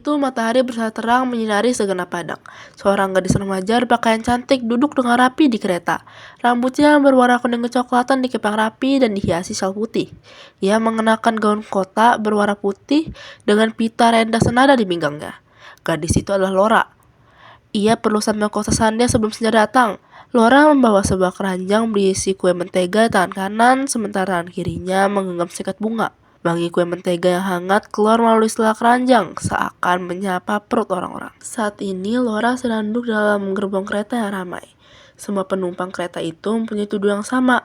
itu matahari bersih terang menyinari segenap padang. Seorang gadis remaja berpakaian cantik duduk dengan rapi di kereta. Rambutnya berwarna kuning kecoklatan dikepang rapi dan dihiasi syal putih. Ia mengenakan gaun kotak berwarna putih dengan pita rendah senada di pinggangnya. Gadis itu adalah Laura. Ia perlu sampai kota Sandia sebelum senja datang. Laura membawa sebuah keranjang berisi kue mentega di tangan kanan, sementara tangan kirinya menggenggam sekat bunga. Wangi kue mentega yang hangat keluar melalui sela keranjang, seakan menyapa perut orang-orang. Saat ini Laura sedang duduk dalam gerbong kereta yang ramai. Semua penumpang kereta itu mempunyai tujuan yang sama,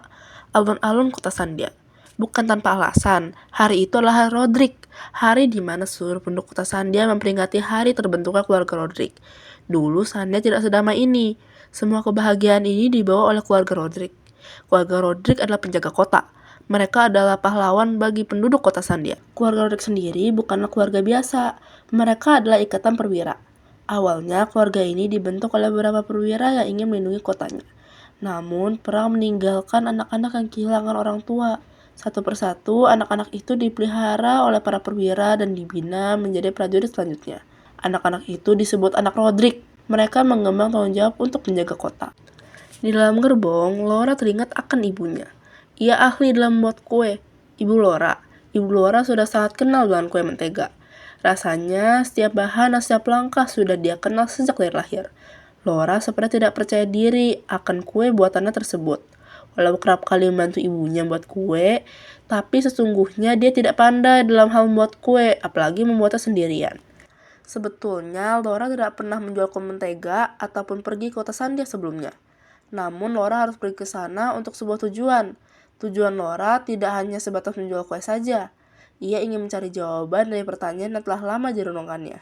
alun-alun kota Sandia. Bukan tanpa alasan, hari itu adalah hari Rodrik, hari di mana seluruh penduduk kota Sandia memperingati hari terbentuknya keluarga Rodrik. Dulu Sandia tidak sedamai ini. Semua kebahagiaan ini dibawa oleh keluarga Rodrik. Keluarga Rodrik adalah penjaga kota. Mereka adalah pahlawan bagi penduduk kota Sandia. Keluarga Rodrik sendiri bukanlah keluarga biasa. Mereka adalah ikatan perwira. Awalnya keluarga ini dibentuk oleh beberapa perwira yang ingin melindungi kotanya. Namun perang meninggalkan anak-anak yang kehilangan orang tua. Satu persatu anak-anak itu dipelihara oleh para perwira dan dibina menjadi prajurit selanjutnya. Anak-anak itu disebut anak Rodrik. Mereka mengemban tanggung jawab untuk menjaga kota. Di dalam gerbong, Laura teringat akan ibunya. Ia ahli dalam membuat kue. Ibu Laura sudah sangat kenal dengan kue mentega. Rasanya, setiap bahan dan setiap langkah sudah dia kenal sejak dari lahir. Laura seperti tidak percaya diri akan kue buatannya tersebut. Walau kerap kali membantu ibunya membuat kue, tapi sesungguhnya dia tidak pandai dalam hal membuat kue, apalagi membuatnya sendirian. Sebetulnya, Laura tidak pernah menjual kue mentega ataupun pergi ke kota Sandia sebelumnya. Namun, Laura harus pergi ke sana untuk sebuah tujuan. Tujuan Laura tidak hanya sebatas menjual kue saja. Ia ingin mencari jawaban dari pertanyaan yang telah lama direnungkannya.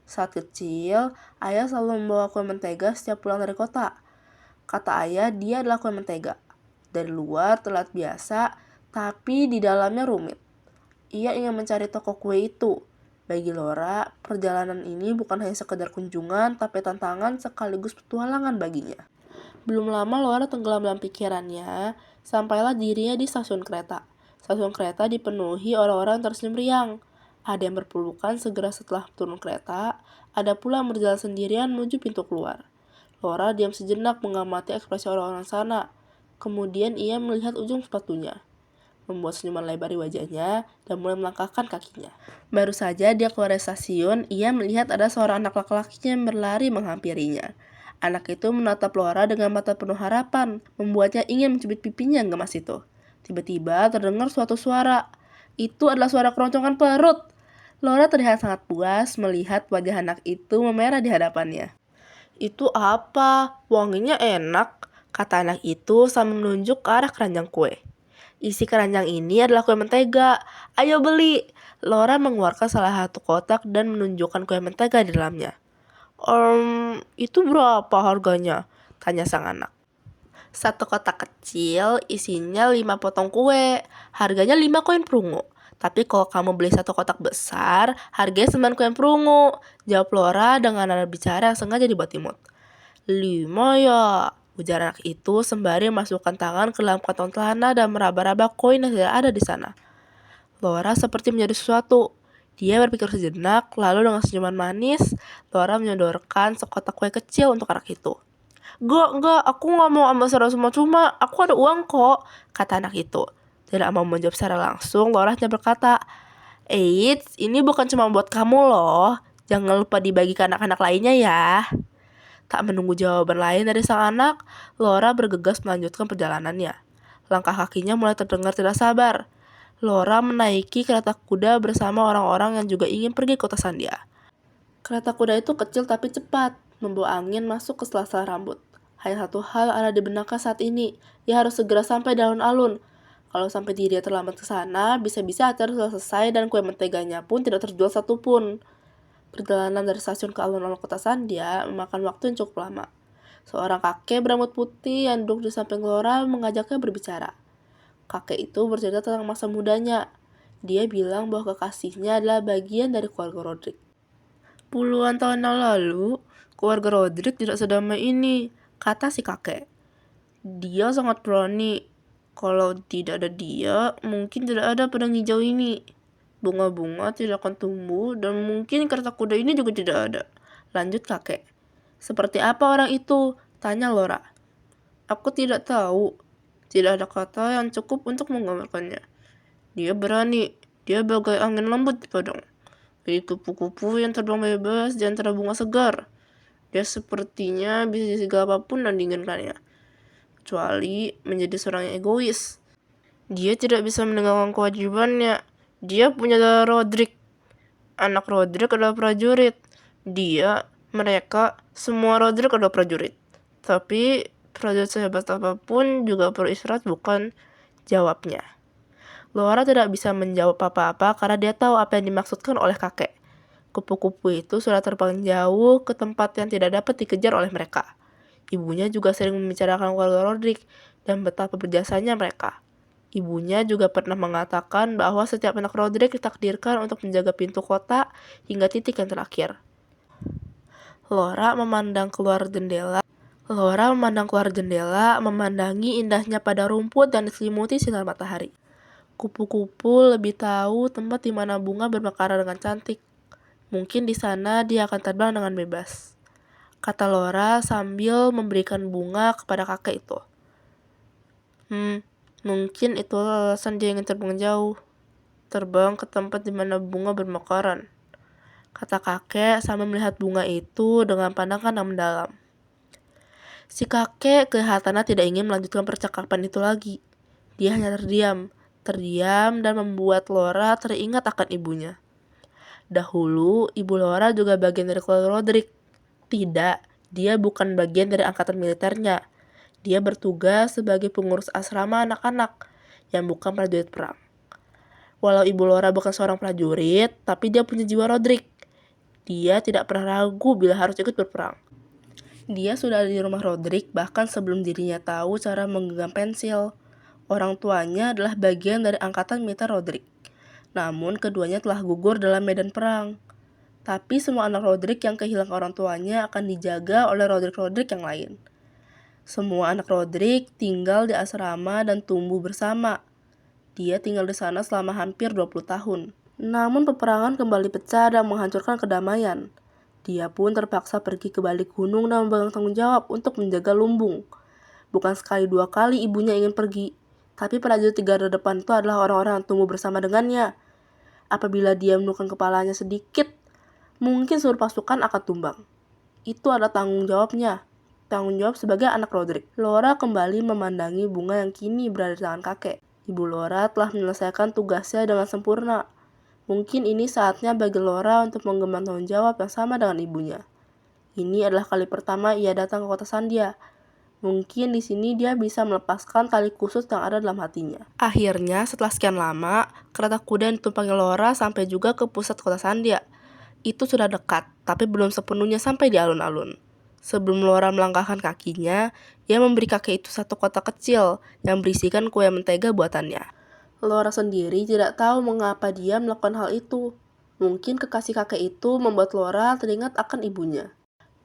Saat kecil, ayah selalu membawa kue mentega setiap pulang dari kota. Kata ayah, dia adalah kue mentega. Dari luar terlihat biasa, tapi di dalamnya rumit. Ia ingin mencari toko kue itu. Bagi Laura, perjalanan ini bukan hanya sekedar kunjungan, tapi tantangan sekaligus petualangan baginya. Belum lama Laura tenggelam dalam pikirannya, sampailah dirinya di stasiun kereta. Stasiun kereta dipenuhi orang-orang tersenyum riang. Ada yang berpelukan segera setelah turun kereta, ada pula yang berjalan sendirian menuju pintu keluar. Laura diam sejenak mengamati ekspresi orang-orang sana. Kemudian ia melihat ujung sepatunya, membuat senyuman lebar di wajahnya, dan mulai melangkahkan kakinya. Baru saja dia keluar dari stasiun, ia melihat ada seorang anak laki-laki yang berlari menghampirinya. Anak itu menatap Laura dengan mata penuh harapan, membuatnya ingin mencubit pipinya yang gemas itu. Tiba-tiba terdengar suatu suara. Itu adalah suara keroncongan perut. Laura terlihat sangat puas melihat wajah anak itu memerah di hadapannya. Itu apa? Wanginya enak, kata anak itu sambil menunjuk ke arah keranjang kue. Isi keranjang ini adalah kue mentega. Ayo beli. Laura mengeluarkan salah satu kotak dan menunjukkan kue mentega di dalamnya. Itu berapa harganya? Tanya sang anak. Satu kotak kecil isinya 5 potong kue. Harganya 5 koin perunggu. Tapi kalau kamu beli satu kotak besar, harganya 9 koin perunggu. Jawab Laura dengan nada bicara yang sengaja dibuat imut. 5 ya, ujar anak itu sembari masukkan tangan ke dalam kantong celana dan meraba-raba koin yang tidak ada di sana. Laura seperti menjadi sesuatu. Dia berpikir sejenak, lalu dengan senyuman manis, Laura menyodorkan sekotak kue kecil untuk anak itu. Enggak, aku nggak mau ambil secara cuma-cuma, aku ada uang kok, kata anak itu. Tidak mau menjawab secara langsung, Laura hanya berkata, Eits, ini bukan cuma buat kamu loh, jangan lupa dibagi ke anak-anak lainnya ya. Tak menunggu jawaban lain dari sang anak, Laura bergegas melanjutkan perjalanannya. Langkah kakinya mulai terdengar tidak sabar. Laura menaiki kereta kuda bersama orang-orang yang juga ingin pergi ke kota Sandia. Kereta kuda itu kecil tapi cepat, membawa angin masuk ke sela-sela rambut. Hanya satu hal ada di benaknya saat ini, ia harus segera sampai di alun-alun. Kalau sampai dia terlambat ke sana, bisa-bisa acara sudah selesai dan kue menteganya pun tidak terjual satupun. Perjalanan dari stasiun ke alun-alun kota Sandia memakan waktu yang cukup lama. Seorang kakek berambut putih yang duduk di samping Laura mengajaknya berbicara. Kakek itu bercerita tentang masa mudanya. Dia bilang bahwa kekasihnya adalah bagian dari keluarga Rodrik. Puluhan tahun yang lalu, keluarga Rodrik tidak sedamai ini, kata si kakek. Dia sangat berani. Kalau tidak ada dia, mungkin tidak ada pedang hijau ini. Bunga-bunga tidak akan tumbuh dan mungkin kereta kuda ini juga tidak ada. Lanjut kakek. Seperti apa orang itu? Tanya Laura. Aku tidak tahu. Tidak ada kata yang cukup untuk menggambarkannya. Dia berani. Dia bagai angin lembut di padang. Dari kupu-kupu yang terbang bebas di antara bunga segar. Dia sepertinya bisa jadi segala apapun yang diinginkannya. Kecuali menjadi seorang yang egois. Dia tidak bisa meninggalkan kewajibannya. Dia punya darah Rodrik. Anak Rodrik adalah prajurit. Mereka, semua Rodrik adalah prajurit. Tapi prajurit sehebat apapun juga perlu istirahat, bukan? Jawabnya. Laura tidak bisa menjawab apa-apa karena dia tahu apa yang dimaksudkan oleh kakek. Kupu-kupu itu sudah terbang jauh ke tempat yang tidak dapat dikejar oleh mereka. Ibunya juga sering membicarakan keluarga Rodrik dan betapa berjasanya mereka. Ibunya juga pernah mengatakan bahwa setiap anak Rodrik ditakdirkan untuk menjaga pintu kota hingga titik yang terakhir. Laura memandang keluar jendela, memandangi indahnya pada rumput dan diselimuti sinar matahari. Kupu-kupu lebih tahu tempat di mana bunga bermekaran dengan cantik. Mungkin di sana dia akan terbang dengan bebas, kata Laura sambil memberikan bunga kepada kakek itu. Mungkin itu alasan dia ingin terbang jauh, terbang ke tempat di mana bunga bermekaran, kata kakek sambil melihat bunga itu dengan pandangan yang mendalam. Si kakek kelihatannya tidak ingin melanjutkan percakapan itu lagi. Dia hanya terdiam dan membuat Laura teringat akan ibunya. Dahulu, ibu Laura juga bagian dari keluarga Rodrik. Tidak, dia bukan bagian dari angkatan militernya. Dia bertugas sebagai pengurus asrama anak-anak yang bukan prajurit perang. Walau ibu Laura bukan seorang prajurit, tapi dia punya jiwa Rodrik. Dia tidak pernah ragu bila harus ikut berperang. Dia sudah ada di rumah Rodrik bahkan sebelum dirinya tahu cara menggenggam pensil. Orang tuanya adalah bagian dari angkatan militer Rodrik. Namun keduanya telah gugur dalam medan perang. Tapi semua anak Rodrik yang kehilangan orang tuanya akan dijaga oleh Rodrik-Rodrik yang lain. Semua anak Rodrik tinggal di asrama dan tumbuh bersama. Dia tinggal di sana selama hampir 20 tahun. Namun peperangan kembali pecah dan menghancurkan kedamaian. Dia pun terpaksa pergi ke balik gunung dan memegang tanggung jawab untuk menjaga lumbung. Bukan sekali dua kali ibunya ingin pergi, tapi prajurit di garda depan itu adalah orang-orang yang tumbuh bersama dengannya. Apabila dia menundukkan kepalanya sedikit, mungkin seluruh pasukan akan tumbang. Itu adalah tanggung jawabnya. Tanggung jawab sebagai anak Rodrik. Laura kembali memandangi bunga yang kini berada di tangan kakek. Ibu Laura telah menyelesaikan tugasnya dengan sempurna. Mungkin ini saatnya bagi Laura untuk menggemban tanggung jawab yang sama dengan ibunya. Ini adalah kali pertama ia datang ke kota Sandia. Mungkin di sini dia bisa melepaskan tali khusus yang ada dalam hatinya. Akhirnya, setelah sekian lama, kereta kuda yang ditumpangi Laura sampai juga ke pusat kota Sandia. Itu sudah dekat, tapi belum sepenuhnya sampai di alun-alun. Sebelum Laura melangkahkan kakinya, ia memberi kakek itu satu kotak kecil yang berisikan kue mentega buatannya. Laura sendiri tidak tahu mengapa dia melakukan hal itu. Mungkin kekasih kakek itu membuat Laura teringat akan ibunya.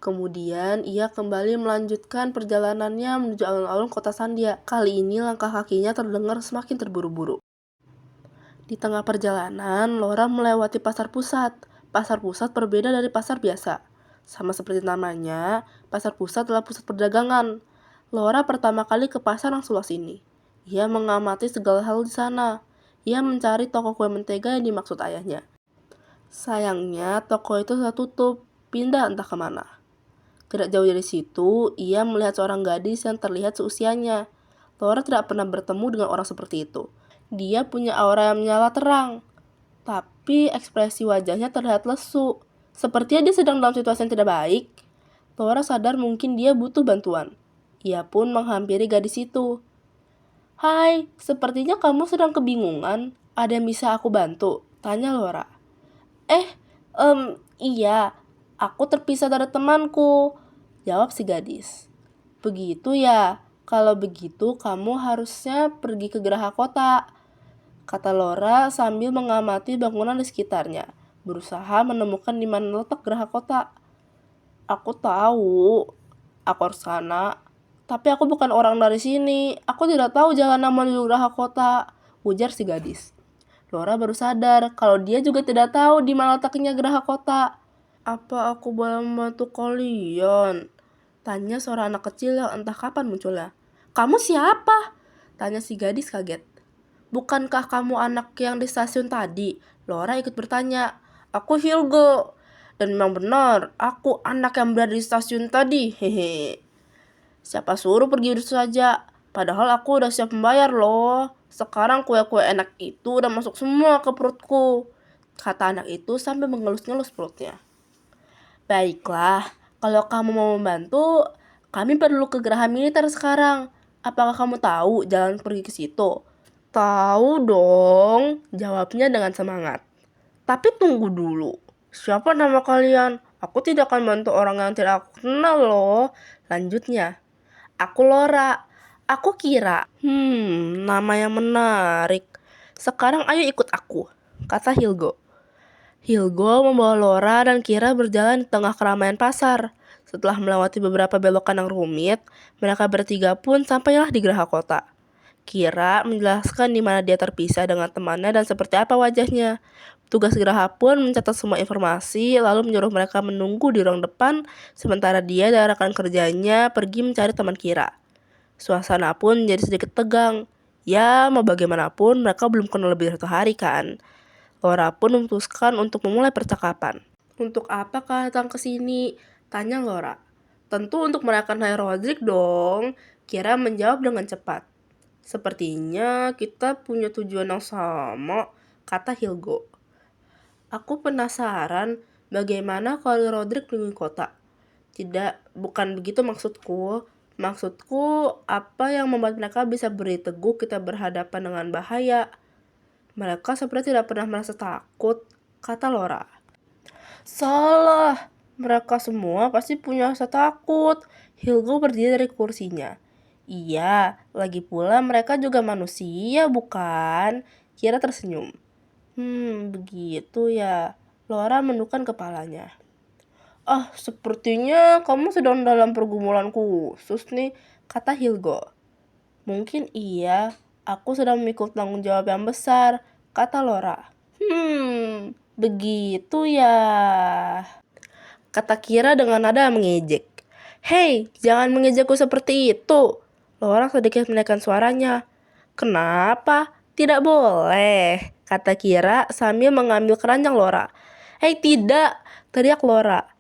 Kemudian ia kembali melanjutkan perjalanannya menuju alun-alun kota Sandia. Kali ini langkah kakinya terdengar semakin terburu-buru. Di tengah perjalanan, Laura melewati pasar pusat. Pasar pusat berbeda dari pasar biasa. Sama seperti namanya, pasar pusat adalah pusat perdagangan. Laura pertama kali ke pasar yang seluas ini. Ia mengamati segala hal di sana. Ia mencari toko kue mentega yang dimaksud ayahnya. Sayangnya, toko itu sudah tutup, pindah entah kemana. Tidak jauh dari situ, ia melihat seorang gadis yang terlihat seusianya. Laura tidak pernah bertemu dengan orang seperti itu. Dia punya aura yang menyala terang, tapi ekspresi wajahnya terlihat lesu. Sepertinya dia sedang dalam situasi yang tidak baik. Laura sadar mungkin dia butuh bantuan. Ia pun menghampiri gadis itu. Hai, sepertinya kamu sedang kebingungan. Ada yang bisa aku bantu? Tanya Laura. Iya, aku terpisah dari temanku, jawab si gadis. Begitu ya, kalau begitu kamu harusnya pergi ke Geraha Kota, kata Laura sambil mengamati bangunan di sekitarnya, berusaha menemukan di mana letak Geraha Kota. Aku tahu, aku harus sana, tapi aku bukan orang dari sini. Aku tidak tahu jalan menuju Geraha Kota, ujar si gadis. Laura baru sadar kalau dia juga tidak tahu di mana letaknya Geraha Kota. "Apa aku boleh membantu kalian?" tanya seorang anak kecil yang entah kapan munculnya. "Kamu siapa?" tanya si gadis kaget. "Bukankah kamu anak yang di stasiun tadi?" Laura ikut bertanya. "Aku Hilgo. Dan memang benar, aku anak yang berada di stasiun tadi. Hehe. Siapa suruh pergi begitu saja? Padahal aku udah siap membayar loh. Sekarang kue-kue enak itu udah masuk semua ke perutku," kata anak itu sambil mengelus-ngelus perutnya. "Baiklah, kalau kamu mau membantu, kami perlu ke geraha militer sekarang. Apakah kamu tahu jalan pergi ke situ?" "Tahu dong," jawabnya dengan semangat. "Tapi tunggu dulu. Siapa nama kalian? Aku tidak akan bantu orang yang tidak aku kenal loh," lanjutnya. "Aku Laura." "Aku Kira." Nama yang menarik. "Sekarang ayo ikut aku," kata Hilgo. Hilgo membawa Laura dan Kira berjalan di tengah keramaian pasar. Setelah melewati beberapa belokan yang rumit, mereka bertiga pun sampailah di Geraha Kota. Kira menjelaskan di mana dia terpisah dengan temannya dan seperti apa wajahnya. Tugas Geraha pun mencatat semua informasi, lalu menyuruh mereka menunggu di ruang depan, sementara dia dan rekan kerjanya pergi mencari teman Kira. Suasana pun jadi sedikit tegang. Ya, mau bagaimanapun mereka belum kenal lebih dari 1 hari kan. Laura pun memutuskan untuk memulai percakapan. "Untuk apa kau datang ke sini?" tanya Laura. "Tentu untuk merayakan Hari Rodrik dong," Kira menjawab dengan cepat. "Sepertinya kita punya tujuan yang sama," kata Hilgo. "Aku penasaran bagaimana kalau Rodrik keliling kota." "Tidak, bukan begitu maksudku. Maksudku, apa yang membuat mereka bisa berdiri teguh kita berhadapan dengan bahaya?" "Mereka seperti tidak pernah merasa takut," kata Laura. "Salah. Mereka semua pasti punya rasa takut." Hilgo berdiri dari kursinya. "Iya, lagi pula mereka juga manusia, bukan?" Kira tersenyum. Begitu ya." Laura menundukkan kepalanya. Sepertinya kamu sedang dalam pergumulan khusus nih," kata Hilgo. "Mungkin iya, aku sedang memikul tanggung jawab yang besar," kata Laura. Begitu ya," kata Kira dengan nada mengejek. "Hei, jangan mengejekku seperti itu." Laura sedikit menaikkan suaranya. "Kenapa? Tidak boleh," kata Kira sambil mengambil keranjang Laura. "Hei, tidak!" teriak Laura.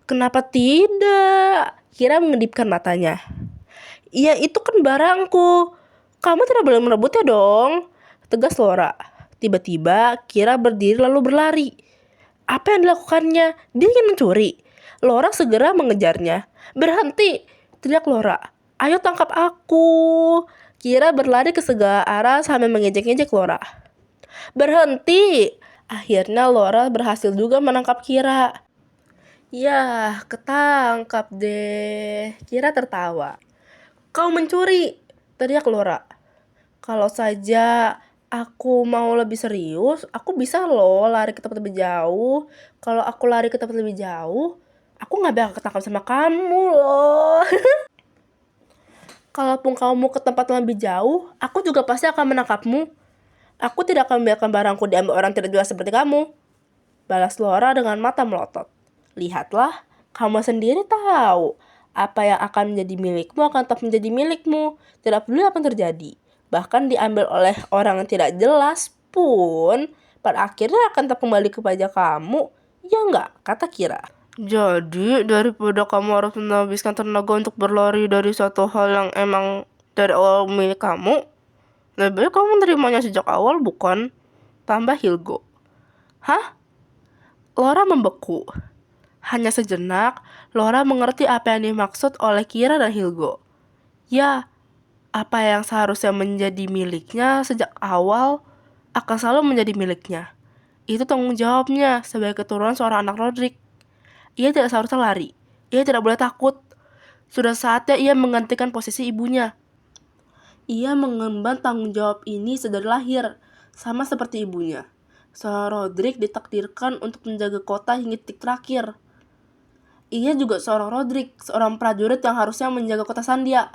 "Kenapa tidak?" Kira mengedipkan matanya. "Iya, itu kan barangku. Kamu tidak boleh merebutnya dong," tegas Laura. Tiba-tiba Kira berdiri lalu berlari. Apa yang dilakukannya? Dia ingin mencuri. Laura segera mengejarnya. "Berhenti!" teriak Laura. "Ayo tangkap aku!" Kira berlari ke segala arah sambil mengejek-ngejek Laura. "Berhenti!" Akhirnya Laura berhasil juga menangkap Kira. "Yah, ketangkap deh." Kira tertawa. "Kau mencuri!" teriak Laura. "Kalau saja aku mau lebih serius, aku bisa loh lari ke tempat lebih jauh. Kalau aku lari ke tempat lebih jauh, aku gak bakal ketangkap sama kamu loh." "Kalaupun kamu ke tempat lebih jauh, aku juga pasti akan menangkapmu. Aku tidak akan membiarkan barangku diambil orang tidak jelas seperti kamu," balas Laura dengan mata melotot. "Lihatlah, kamu sendiri tahu. Apa yang akan menjadi milikmu akan tetap menjadi milikmu. Tidak peduli apa yang terjadi. Bahkan diambil oleh orang yang tidak jelas pun, pada akhirnya akan tetap kembali kepada kamu. Ya enggak?" kata Kira. "Jadi, daripada kamu harus menghabiskan tenaga untuk berlari dari satu hal yang emang dari awal milik kamu, lebih baik kamu menerimanya sejak awal, bukan?" tambah Hilgo. "Hah?" Laura membeku. Hanya sejenak, Laura mengerti apa yang dimaksud oleh Kira dan Hilgo. Ya, apa yang seharusnya menjadi miliknya sejak awal akan selalu menjadi miliknya. Itu tanggung jawabnya sebagai keturunan seorang anak Rodrik. Ia tidak seharusnya lari. Ia tidak boleh takut. Sudah saatnya ia menggantikan posisi ibunya. Ia mengemban tanggung jawab ini sedari lahir, sama seperti ibunya. Seorang Rodrik ditakdirkan untuk menjaga kota hingga titik terakhir. Ia juga seorang Rodrik, seorang prajurit yang harusnya menjaga kota Sandia.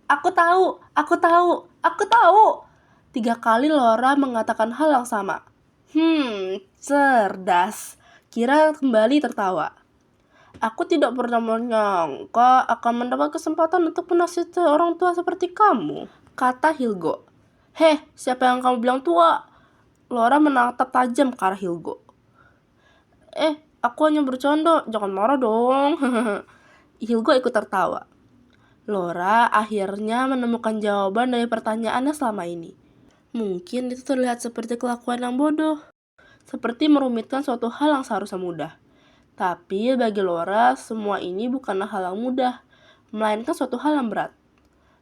Aku tahu, aku tahu, aku tahu!" 3 kali Laura mengatakan hal yang sama. Cerdas. Kira kembali tertawa. Aku tidak pernah menyangka akan mendapat kesempatan untuk menasihati orang tua seperti kamu, kata Hilgo. Heh, siapa yang kamu bilang tua? Laura menatap tajam ke arah Hilgo. Aku hanya bercanda, jangan marah dong. Hilgo ikut tertawa. Laura akhirnya menemukan jawaban dari pertanyaannya selama ini. Mungkin itu terlihat seperti kelakuan yang bodoh, seperti merumitkan suatu hal yang seharusnya mudah. Tapi bagi Laura, semua ini bukanlah hal yang mudah, melainkan suatu hal yang berat.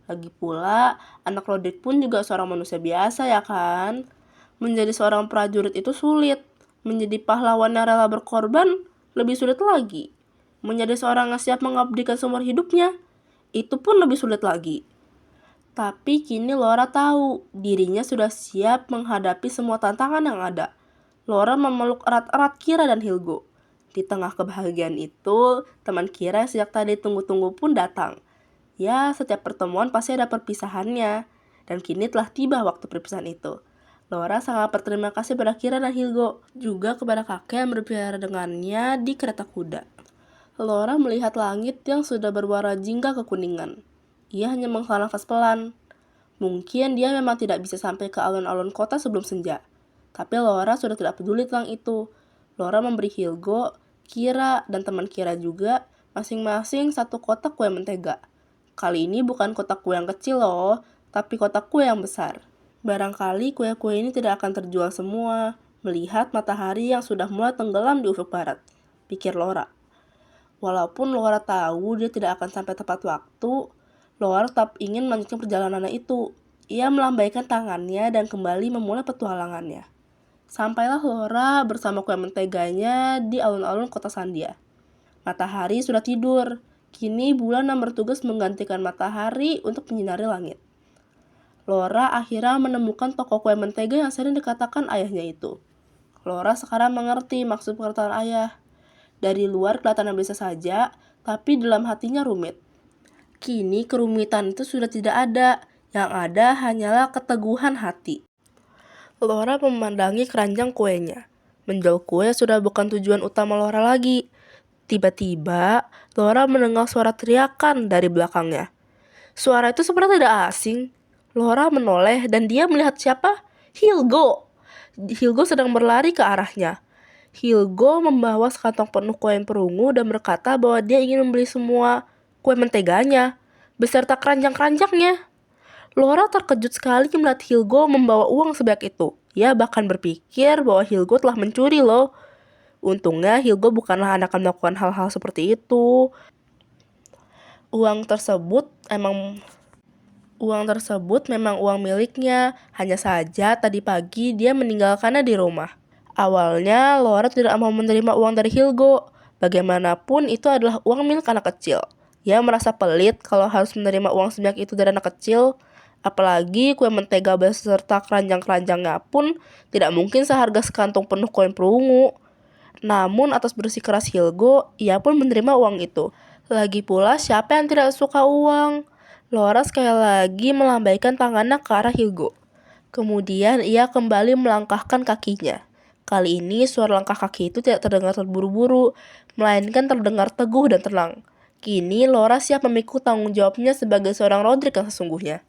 Lagi pula, anak Roderick pun juga seorang manusia biasa ya kan? Menjadi seorang prajurit itu sulit. Menjadi pahlawan yang rela berkorban, lebih sulit lagi. Menjadi seorang yang siap mengabdikan seumur hidupnya, itu pun lebih sulit lagi. Tapi kini Laura tahu, dirinya sudah siap menghadapi semua tantangan yang ada. Laura memeluk erat-erat Kira dan Hilgo. Di tengah kebahagiaan itu, teman Kira sejak tadi tunggu-tunggu pun datang. Ya, setiap pertemuan pasti ada perpisahannya. Dan kini telah tiba waktu perpisahan itu. Laura sangat berterima kasih pada Kira dan Hilgo, juga kepada kakek yang berbicara dengannya di kereta kuda. Laura melihat langit yang sudah berwarna jingga kekuningan. Ia hanya menghela nafas pelan. Mungkin dia memang tidak bisa sampai ke alun-alun kota sebelum senja. Tapi Laura sudah tidak peduli tentang itu. Laura memberi Hilgo, Kira, dan teman Kira juga masing-masing satu kotak kue mentega. Kali ini bukan kotak kue yang kecil loh, tapi kotak kue yang besar. Barangkali kue-kue ini tidak akan terjual semua, melihat matahari yang sudah mulai tenggelam di ufuk barat, pikir Laura. Walaupun Laura tahu dia tidak akan sampai tepat waktu, Laura tetap ingin melanjutkan perjalanannya itu. Ia melambaikan tangannya dan kembali memulai petualangannya. Sampailah Laura bersama kue menteganya di alun-alun kota Sandia. Matahari sudah tidur. Kini bulan yang bertugas menggantikan matahari untuk menyinari langit. Laura akhirnya menemukan toko kue mentega yang sering dikatakan ayahnya itu. Laura sekarang mengerti maksud perkataan ayah. Dari luar kelihatan biasa saja, tapi dalam hatinya rumit. Kini kerumitan itu sudah tidak ada. Yang ada hanyalah keteguhan hati. Laura memandangi keranjang kuenya. Menjual kue sudah bukan tujuan utama Laura lagi. Tiba-tiba, Laura mendengar suara teriakan dari belakangnya. Suara itu seperti tidak asing. Laura menoleh dan dia melihat siapa? Hilgo. Hilgo sedang berlari ke arahnya. Hilgo membawa sekantong penuh kue perungu dan berkata bahwa dia ingin membeli semua kue menteganya, beserta keranjang-keranjangnya. Laura terkejut sekali melihat Hilgo membawa uang sebanyak itu. Ia bahkan berpikir bahwa Hilgo telah mencuri loh. Untungnya Hilgo bukanlah anak yang melakukan hal-hal seperti itu. Uang tersebut memang uang miliknya. Hanya saja tadi pagi dia meninggalkannya di rumah. Awalnya Laura tidak mau menerima uang dari Hilgo. Bagaimanapun itu adalah uang milik anak kecil. Ia merasa pelit kalau harus menerima uang sebanyak itu dari anak kecil. Apalagi kue mentega beserta keranjang-keranjangnya pun tidak mungkin seharga sekantong penuh koin perungu. Namun atas bersikeras Hilgo, ia pun menerima uang itu. Lagi pula siapa yang tidak suka uang? Laura sekali lagi melambaikan tangannya ke arah Hilgo. Kemudian ia kembali melangkahkan kakinya. Kali ini suara langkah kaki itu tidak terdengar terburu-buru, melainkan terdengar teguh dan tenang. Kini Laura siap memikul tanggung jawabnya sebagai seorang Roderick yang sesungguhnya.